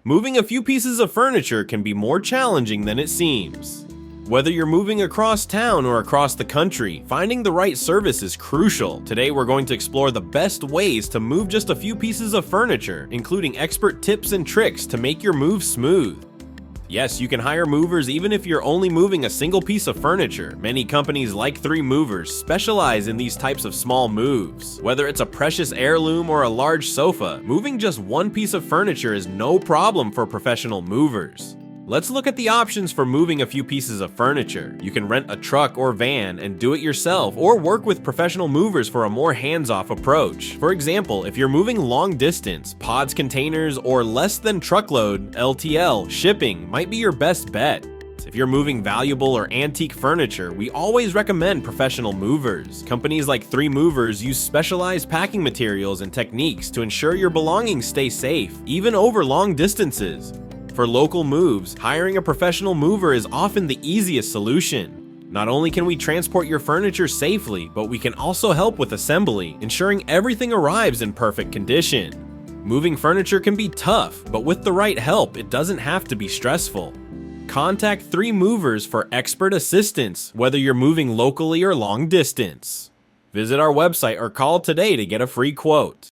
Moving a few pieces of furniture can be more challenging than it seems. Whether you're moving across town or across the country, finding the right service is crucial. Today we're going to explore the best ways to move just a few pieces of furniture, including expert tips and tricks to make your move smooth. Yes, you can hire movers even if you're only moving a single piece of furniture. Many companies like 3 Movers specialize in these types of small moves. Whether it's a precious heirloom or a large sofa, moving just one piece of furniture is no problem for professional movers. Let's look at the options for moving a few pieces of furniture. You can rent a truck or van and do it yourself, or work with professional movers for a more hands-off approach. For example, if you're moving long distance, pods, containers, or less than truckload (LTL) shipping might be your best bet. If you're moving valuable or antique furniture, we always recommend professional movers. Companies like 3 Movers use specialized packing materials and techniques to ensure your belongings stay safe, even over long distances. For local moves, hiring a professional mover is often the easiest solution. Not only can we transport your furniture safely, but we can also help with assembly, ensuring everything arrives in perfect condition. Moving furniture can be tough, but with the right help, it doesn't have to be stressful. Contact 3 Movers for expert assistance, whether you're moving locally or long distance. Visit our website or call today to get a free quote.